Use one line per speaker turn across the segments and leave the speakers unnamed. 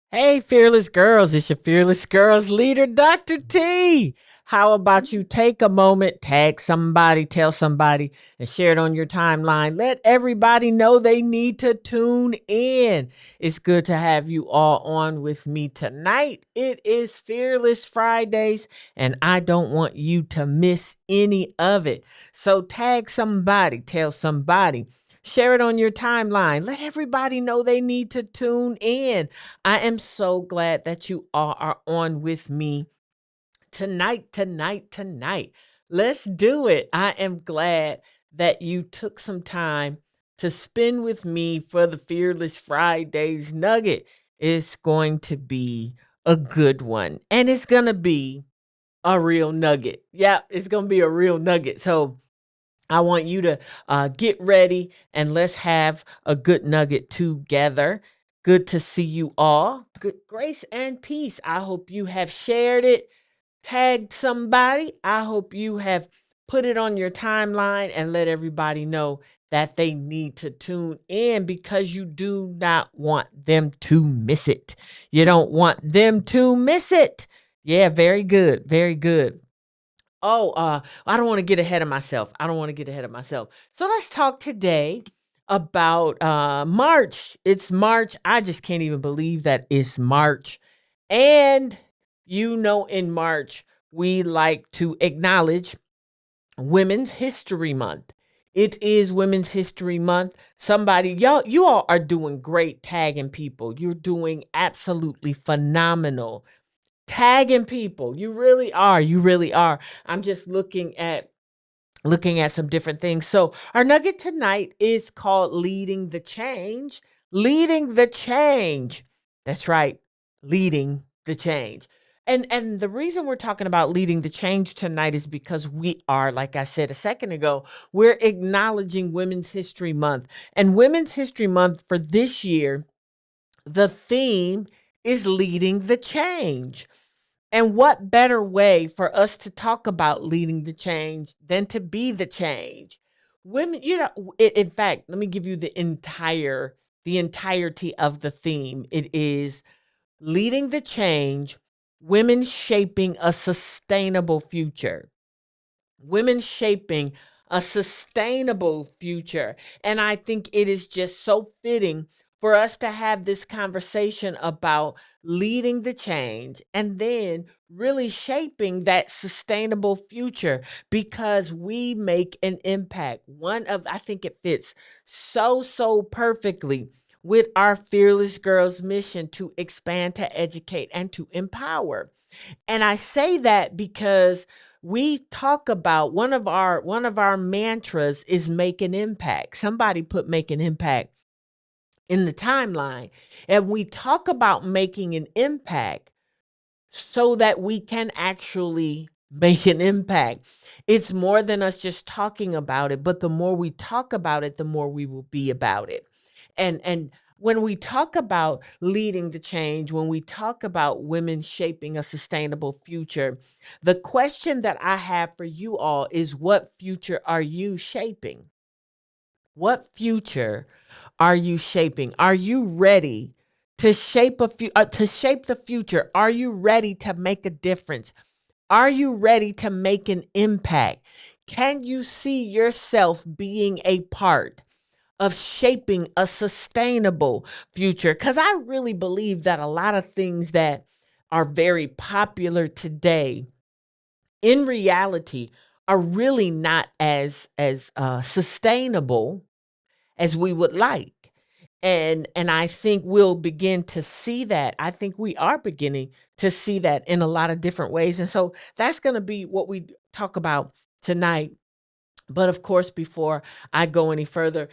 Hey, fearless girls, it's your fearless girls leader, Dr. T. How about you take a moment, tag somebody, tell somebody, and share it on your timeline? Let everybody know they need to tune in. It's good to have you all on with me tonight. It is Fearless Fridays, and I don't want you to miss any of it. So tag somebody, tell somebody. Share it on your timeline. Let everybody know they need to tune in. I am so glad that you all are on with me tonight. Let's do it. I am glad that you took some time to spend with me for the Fearless Fridays nugget. It's going to be a good one, and it's going to be a real nugget. Yeah, it's going to be a real nugget. So, I want you to get ready and let's have a good nugget together. Good to see you all. Good grace and peace. I hope you have shared it, tagged somebody. I hope you have put it on your timeline and let everybody know that they need to tune in because you do not want them to miss it. You don't want them to miss it. Yeah, very good. Very good. I don't want to get ahead of myself. I don't want to get ahead of myself. So let's talk today about March. It's March. I just can't even believe that it's March. And in March, we like to acknowledge Women's History Month. It is Women's History Month. You all are doing great tagging people. You're doing absolutely phenomenal tagging people. You really are. You really are. I'm just looking at some different things. So, our nugget tonight is called Leading the Change. Leading the Change. That's right. Leading the change. And the reason we're talking about leading the change tonight is because we are, like I said a second ago, we're acknowledging Women's History Month. And Women's History Month for this year, the theme is leading the change. And what better way for us to talk about leading the change than to be the change? Women, in fact, let me give you the entirety of the theme. It is leading the change, women shaping a sustainable future. Women shaping a sustainable future. And I think it is just so fitting for us to have this conversation about leading the change and then really shaping that sustainable future because we make an impact. I think it fits so perfectly with our Fearless Girls mission to expand, to educate, and to empower. And I say that because we talk about one of our mantras is make an impact. Somebody put make an impact in the timeline. And we talk about making an impact so that we can actually make an impact. It's more than us just talking about it, but the more we talk about it, the more we will be about it. And when we talk about leading the change, when we talk about women shaping a sustainable future, the question that I have for you all is what future are you shaping? What future are you shaping? Are you ready to shape the future? Are you ready to make a difference? Are you ready to make an impact? Can you see yourself being a part of shaping a sustainable future? Because I really believe that a lot of things that are very popular today, in reality, are really not as sustainable as we would like. And I think we'll begin to see that. I think we are beginning to see that in a lot of different ways. And so that's going to be what we talk about tonight. But of course, before I go any further,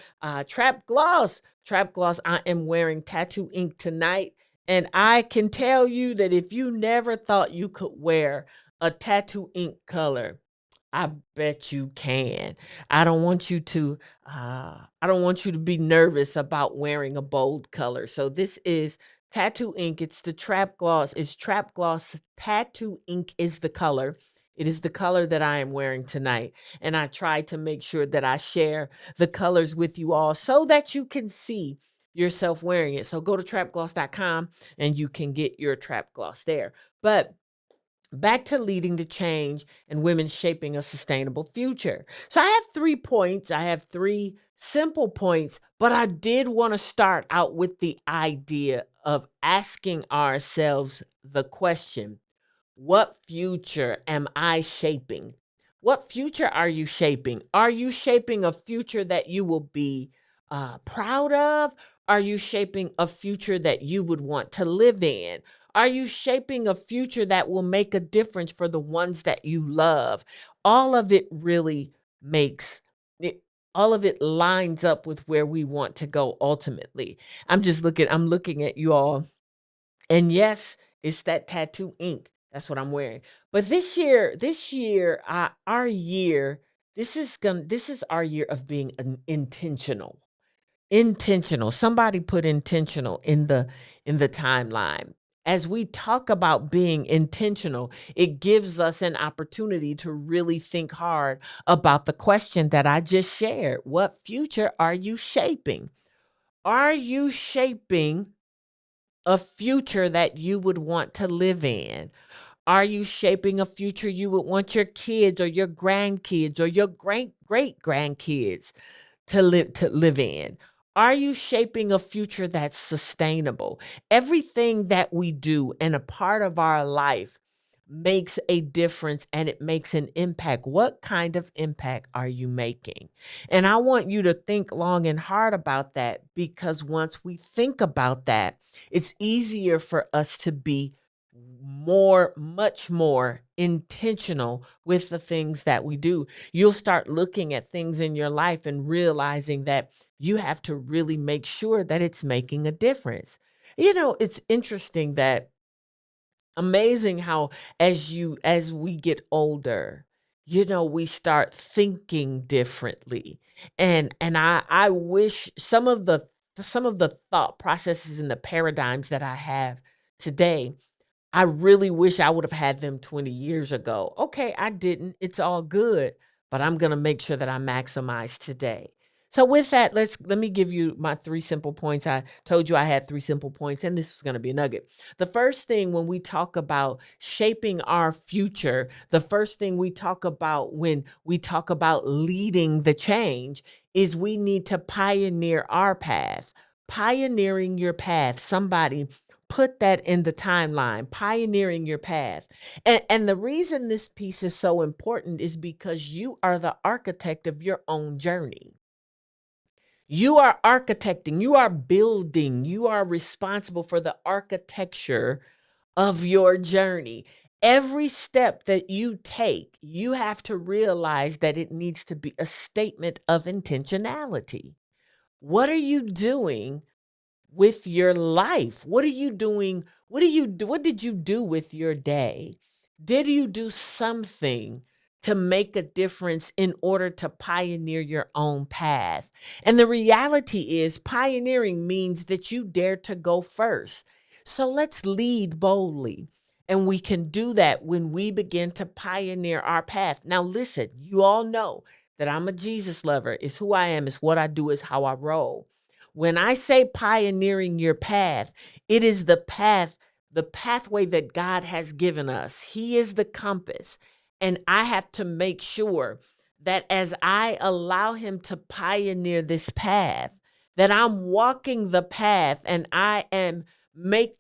trap gloss. I am wearing tattoo ink tonight. And I can tell you that if you never thought you could wear a tattoo ink color, I bet you can. I don't want you to I don't want you to be nervous about wearing a bold color. So this is tattoo ink. It's the trap gloss. It's trap gloss. Tattoo ink is the color. It is the color that I am wearing tonight. And I try to make sure that I share the colors with you all so that you can see yourself wearing it. So go to trapgloss.com and you can get your trap gloss there. But back to leading to change and women shaping a sustainable future. So I have 3 points. I have 3 simple points, but I did want to start out with the idea of asking ourselves the question, what future am I shaping? What future are you shaping? Are you shaping a future that you will be proud of? Are you shaping a future that you would want to live in? Are you shaping a future that will make a difference for the ones that you love? All of it really makes it, all of it lines up with where we want to go ultimately. I'm looking at you all, and yes, it's that tattoo ink. That's what I'm wearing. But our year, this is our year of being intentional. Intentional. Somebody put intentional in the timeline. As we talk about being intentional, it gives us an opportunity to really think hard about the question that I just shared. What future are you shaping? Are you shaping a future that you would want to live in? Are you shaping a future you would want your kids or your grandkids or your great grandkids to live in? Are you shaping a future that's sustainable? Everything that we do and a part of our life makes a difference and it makes an impact. What kind of impact are you making? And I want you to think long and hard about that, because once we think about that, it's easier for us to be much more intentional with the things that we do. You'll start looking at things in your life and realizing that you have to really make sure that it's making a difference. It's interesting that amazing how as we get older, we start thinking differently. And I wish some of the thought processes and the paradigms that I have today, I really wish I would have had them 20 years ago. Okay, I didn't. It's all good, but I'm going to make sure that I maximize today. So with that, let me give you my 3 simple points. I told you I had 3 simple points, and this was going to be a nugget. The first thing when we talk about shaping our future, the first thing we talk about when we talk about leading the change is we need to pioneer our path. Pioneering your path. Somebody put that in the timeline, pioneering your path. And the reason this piece is so important is because you are the architect of your own journey. You are architecting, you are building, you are responsible for the architecture of your journey. Every step that you take, you have to realize that it needs to be a statement of intentionality. What are you doing with your life? What are you doing? What did you do with your day? Did you do something to make a difference in order to pioneer your own path? And the reality is, pioneering means that you dare to go first. So let's lead boldly. And we can do that when we begin to pioneer our path. Now, listen, you all know that I'm a Jesus lover. It's who I am, it's what I do, it's how I roll. When I say pioneering your path, it is the pathway that God has given us. He is the compass. And I have to make sure that as I allow Him to pioneer this path, that I'm walking the path and I am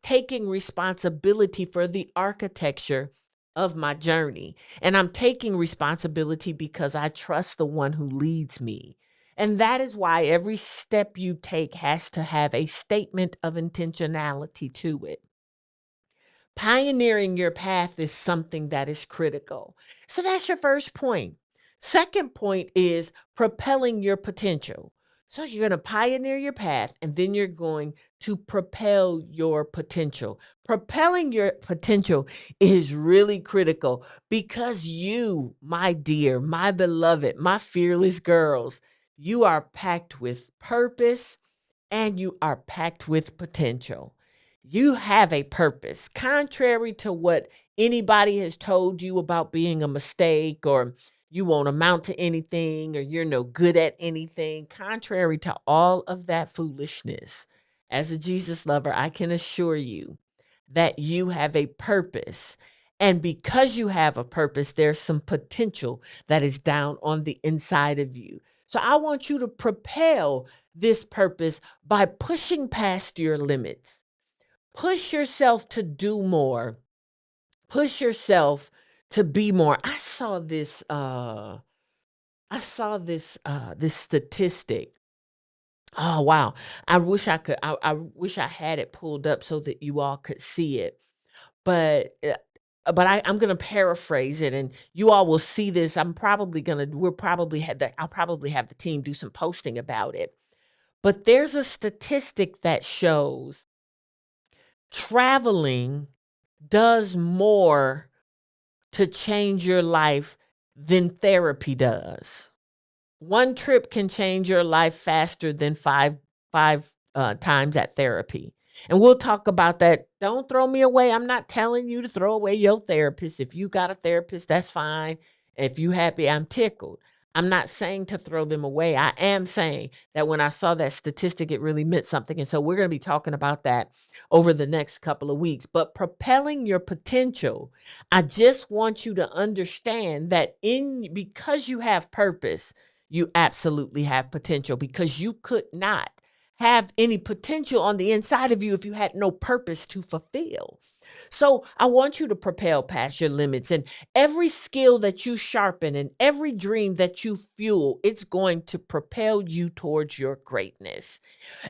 taking responsibility for the architecture of my journey. And I'm taking responsibility because I trust the one who leads me. And that is why every step you take has to have a statement of intentionality to it. Pioneering your path is something that is critical. So that's your first point. Second point is propelling your potential. So you're going to pioneer your path and then you're going to propel your potential. Propelling your potential is really critical because you, my dear, my beloved, my fearless girls, you are packed with purpose and you are packed with potential. You have a purpose, contrary to what anybody has told you about being a mistake or you won't amount to anything or you're no good at anything. Contrary to all of that foolishness, as a Jesus lover, I can assure you that you have a purpose. And because you have a purpose, there's some potential that is down on the inside of you. So I want you to propel this purpose by pushing past your limits. Push yourself to do more. Push yourself to be more. I saw this statistic. Oh wow. I wish I had it pulled up so that you all could see it. But I'm gonna paraphrase it, and you all will see this. I'll probably have the team do some posting about it. But there's a statistic that shows traveling does more to change your life than therapy does. One trip can change your life faster than five times at therapy. And we'll talk about that. Don't throw me away. I'm not telling you to throw away your therapist. If you got a therapist, that's fine. If you happy, I'm tickled. I'm not saying to throw them away. I am saying that when I saw that statistic, it really meant something. And so we're going to be talking about that over the next couple of weeks. But propelling your potential, I just want you to understand that because you have purpose, you absolutely have potential, because you could not have any potential on the inside of you if you had no purpose to fulfill. So I want you to propel past your limits, and every skill that you sharpen and every dream that you fuel, it's going to propel you towards your greatness.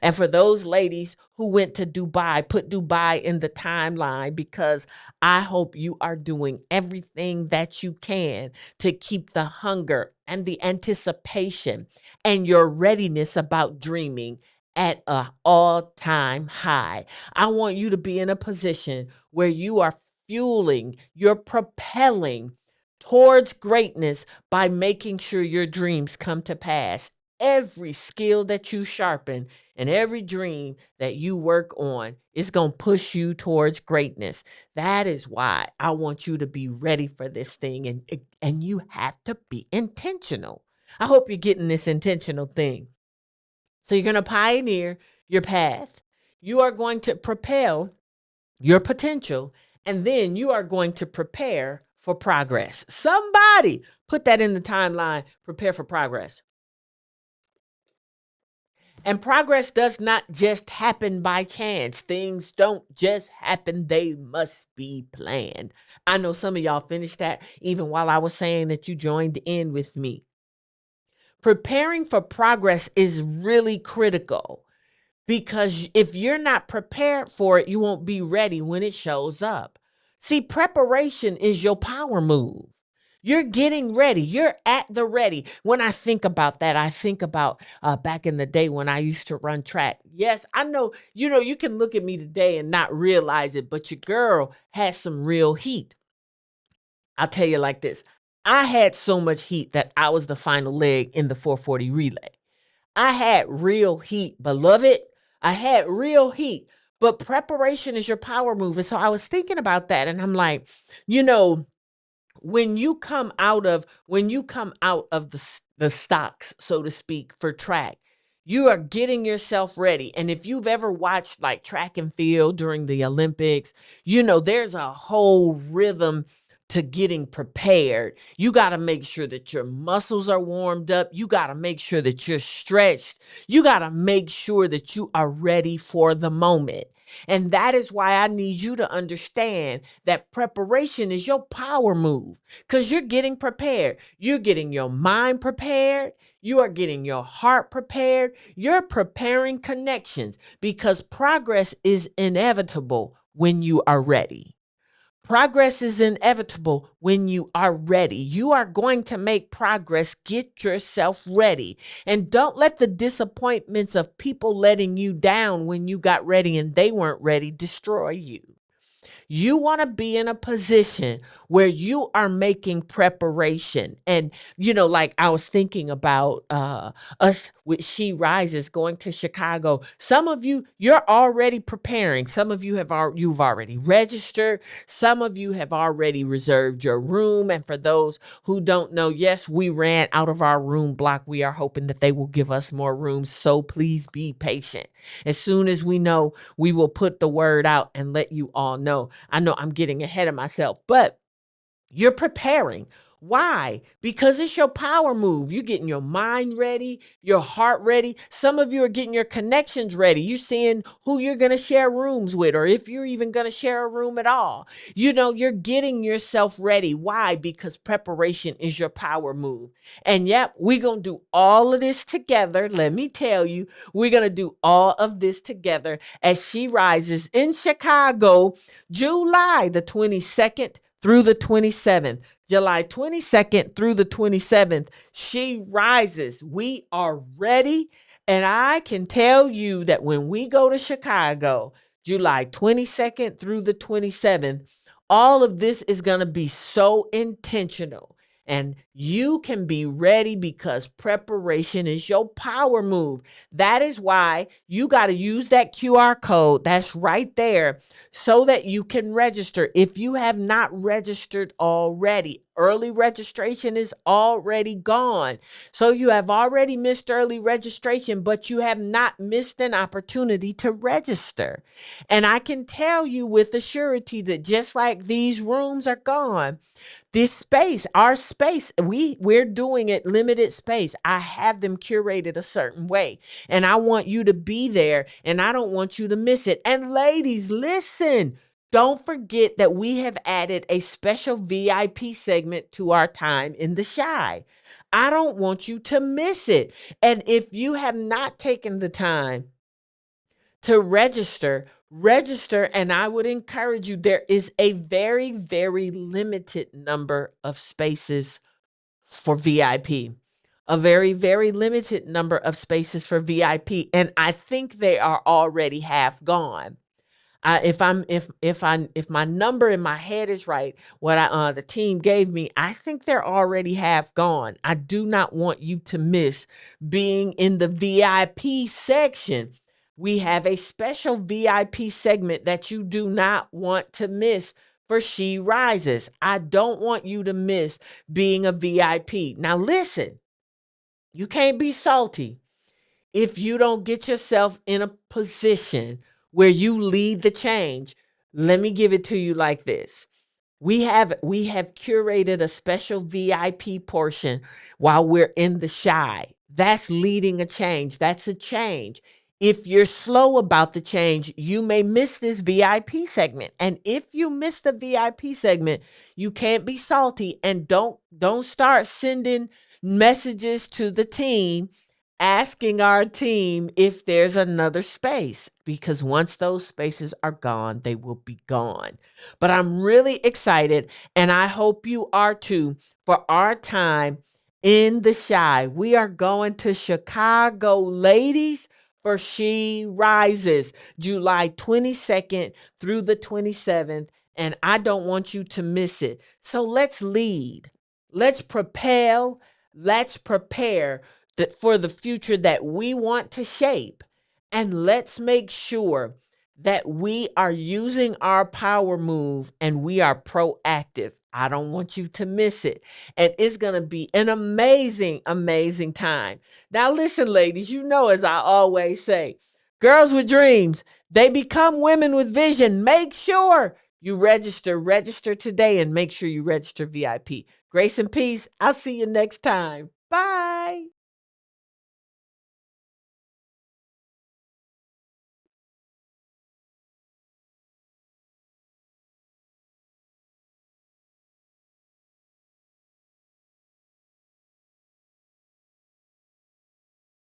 And for those ladies who went to Dubai, put Dubai in the timeline, because I hope you are doing everything that you can to keep the hunger and the anticipation and your readiness about dreaming at a all-time high. I want you to be in a position where you are fueling, you're propelling towards greatness by making sure your dreams come to pass. Every skill that you sharpen and every dream that you work on is going to push you towards greatness. That is why I want you to be ready for this thing, and you have to be intentional. I hope you're getting this intentional thing. So you're going to pioneer your path. You are going to propel your potential, and then you are going to prepare for progress. Somebody put that in the timeline, prepare for progress. And progress does not just happen by chance. Things don't just happen, they must be planned. I know some of y'all finished that even while I was saying that you joined in with me. Preparing for progress is really critical, because if you're not prepared for it, you won't be ready when it shows up. See, preparation is your power move. You're getting ready. You're at the ready. When I think about that, I think about back in the day when I used to run track. Yes, I know, you can look at me today and not realize it, but your girl had some real heat. I'll tell you like this. I had so much heat that I was the final leg in the 440 relay. I had real heat, beloved. I had real heat. But preparation is your power move. And so I was thinking about that, and I'm like, you know, when you come out of the stocks, so to speak, for track, you are getting yourself ready. And if you've ever watched like track and field during the Olympics, there's a whole rhythm to getting prepared. You got to make sure that your muscles are warmed up. You got to make sure that you're stretched. You got to make sure that you are ready for the moment. And that is why I need you to understand that preparation is your power move, because you're getting prepared. You're getting your mind prepared. You are getting your heart prepared. You're preparing connections, because progress is inevitable when you are ready. Progress is inevitable when you are ready. You are going to make progress. Get yourself ready. And don't let the disappointments of people letting you down when you got ready and they weren't ready destroy you. You want to be in a position where you are making preparation. And, like I was thinking about us with She Rises going to Chicago. Some of you, you're already preparing. Some of you you've already registered. Some of you have already reserved your room. And for those who don't know, yes, we ran out of our room block. We are hoping that they will give us more rooms. So please be patient. As soon as we know, we will put the word out and let you all know. I know I'm getting ahead of myself, but you're preparing. Why? Because it's your power move. You're getting your mind ready, your heart ready. Some of you are getting your connections ready. You're seeing who you're going to share rooms with, or if you're even going to share a room at all. You're getting yourself ready. Why? Because preparation is your power move. And yep, we're going to do all of this together. Let me tell you, we're going to do all of this together as She Rises in Chicago, July the 22nd through the 27th. July 22nd through the 27th, She Rises. We are ready. And I can tell you that when we go to Chicago, July 22nd through the 27th, all of this is going to be so intentional. And you can be ready because preparation is your power move. That is why you got to use that QR code that's right there so that you can register. If you have not registered already, early registration is already gone. So you have already missed early registration, but you have not missed an opportunity to register. And I can tell you with a surety that just like these rooms are gone, this space, our space, we're doing it limited space. I have them curated a certain way, and I want you to be there, and I don't want you to miss it. And ladies, listen, don't forget that we have added a special VIP segment to our time in the Shy. I don't want you to miss it. And if you have not taken the time to register, and I would encourage you, there is a very, very limited number of spaces for VIP. A very, very limited number of spaces for VIP. And I think they are already half gone. If my number in my head is right, what the team gave me, I think they're already half gone. I do not want you to miss being in the VIP section. We have a special VIP segment that you do not want to miss for She Rises. I don't want you to miss being a VIP. Now listen, you can't be salty if you don't get yourself in a position where you lead the change. Let me give it to you like this. We have curated a special VIP portion while we're in the Shy. That's leading a change. That's a change. If you're slow about the change, you may miss this VIP segment. And if you miss the VIP segment, you can't be salty and don't start sending messages to the team asking our team if there's another space, because once those spaces are gone, they will be gone. But I'm really excited, and I hope you are too, for our time in the Shy. We are going to Chicago, ladies, for She Rises, July 22nd through the 27th, and I don't want you to miss it. So let's lead. Let's propel. Let's prepare for the future that we want to shape. And let's make sure that we are using our power move and we are proactive. I don't want you to miss it. And it's going to be an amazing, amazing time. Now, listen, ladies, as I always say, girls with dreams, they become women with vision. Make sure you register today, and make sure you register VIP. Grace and peace. I'll see you next time.